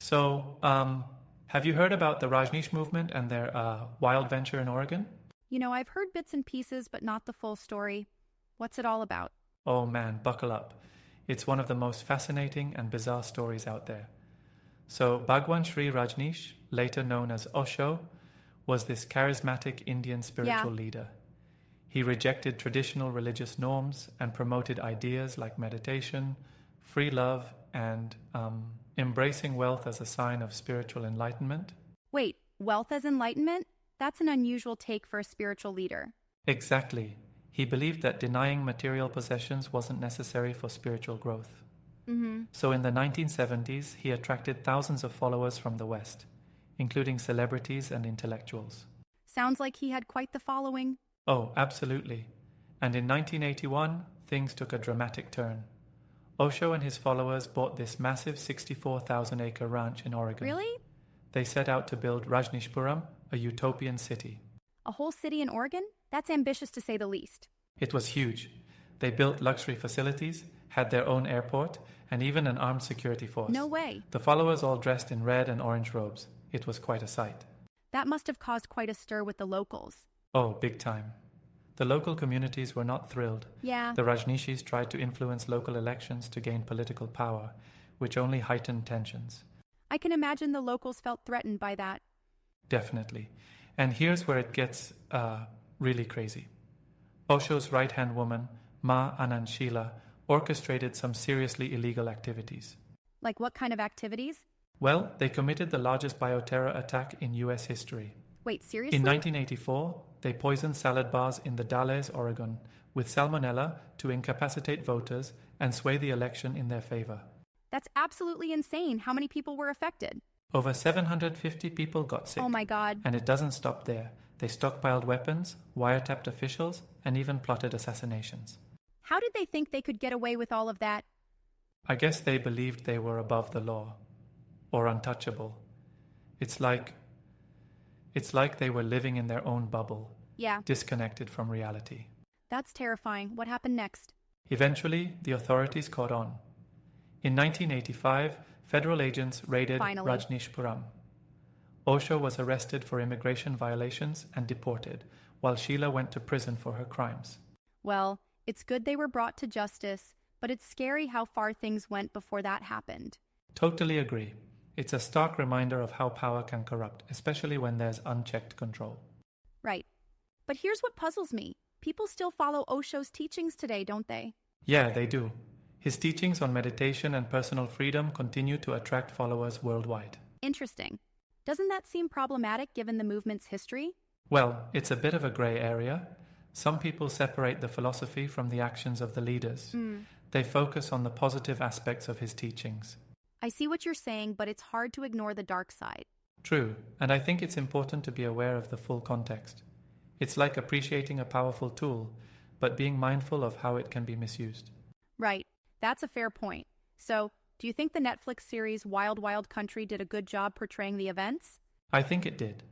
So, have you heard about the Rajneesh Movement and their wild venture in Oregon? I've heard bits and pieces, but not the full story. What's it all about? Oh man, buckle up. It's one of the most fascinating and bizarre stories out there. So, Bhagwan Shree Rajneesh, later known as Osho, was this charismatic Indian spiritual leader. He rejected traditional religious norms and promoted ideas like meditation, free love, and embracing wealth as a sign of spiritual enlightenment. Wait, wealth as enlightenment? That's an unusual take for a spiritual leader. Exactly. He believed that denying material possessions wasn't necessary for spiritual growth. So in the 1970s, he attracted thousands of followers from the West, including celebrities and intellectuals. Sounds like he had quite the following. Oh, absolutely. And in 1981, things took a dramatic turn. Osho and his followers bought this massive 64,000-acre ranch in Oregon. Really? They set out to build Rajneeshpuram, a utopian city. A whole city in Oregon? That's ambitious to say the least. It was huge. They built luxury facilities, had their own airport, and even an armed security force. No way. The followers all dressed in red and orange robes. It was quite a sight. That must have caused quite a stir with the locals. Oh, big time. The local communities were not thrilled. Yeah. The Rajneeshis tried to influence local elections to gain political power, which only heightened tensions. I can imagine the locals felt threatened by that. Definitely. And here's where it gets really crazy. Osho's right-hand woman, Ma Anand orchestrated some seriously illegal activities. Like what kind of activities? Well, they committed the largest bioterror attack in U.S. history. Wait, seriously? In 1984, they poisoned salad bars in the Dalles, Oregon, with salmonella to incapacitate voters and sway the election in their favor. That's absolutely insane. How many people were affected? Over 750 people got sick. Oh my God. And it doesn't stop there. They stockpiled weapons, wiretapped officials, and even plotted assassinations. How did they think they could get away with all of that? I guess they believed they were above the law, or untouchable. It's like they were living in their own bubble, disconnected from reality. That's terrifying. What happened next? Eventually, the authorities caught on. In 1985, federal agents raided Rajneeshpuram. Osho was arrested for immigration violations and deported, while Sheila went to prison for her crimes. Well, it's good they were brought to justice, but it's scary how far things went before that happened. Totally agree. It's a stark reminder of how power can corrupt, especially when there's unchecked control. Right. But here's what puzzles me. People still follow Osho's teachings today, don't they? Yeah, they do. His teachings on meditation and personal freedom continue to attract followers worldwide. Interesting. Doesn't that seem problematic given the movement's history? Well, it's a bit of a gray area. Some people separate the philosophy from the actions of the leaders. They focus on the positive aspects of his teachings. I see what you're saying, but it's hard to ignore the dark side. True, and I think it's important to be aware of the full context. It's like appreciating a powerful tool, but being mindful of how it can be misused. Right. That's a fair point. So, do you think the Netflix series Wild Wild Country did a good job portraying the events? I think it did.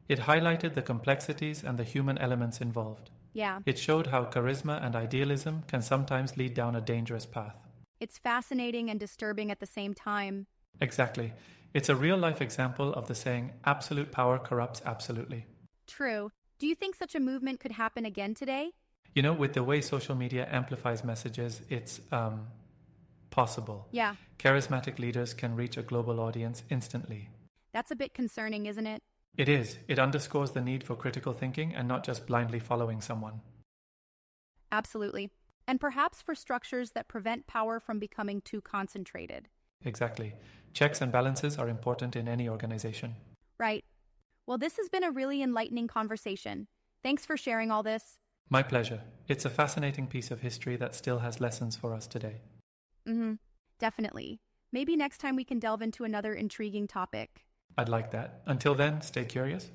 It highlighted the complexities and the human elements involved. Yeah. It showed how charisma and idealism can sometimes lead down a dangerous path. It's fascinating and disturbing at the same time. Exactly. It's a real-life example of the saying, absolute power corrupts absolutely. True. Do you think such a movement could happen again today? You know, with the way social media amplifies messages, it's possible. Yeah. Charismatic leaders can reach a global audience instantly. That's a bit concerning, isn't it? It is. It underscores the need for critical thinking and not just blindly following someone. Absolutely. And perhaps for structures that prevent power from becoming too concentrated. Exactly. Checks and balances are important in any organization. Right. Well, this has been a really enlightening conversation. Thanks for sharing all this. My pleasure. It's a fascinating piece of history that still has lessons for us today. Definitely. Maybe next time we can delve into another intriguing topic. I'd like that. Until then, stay curious.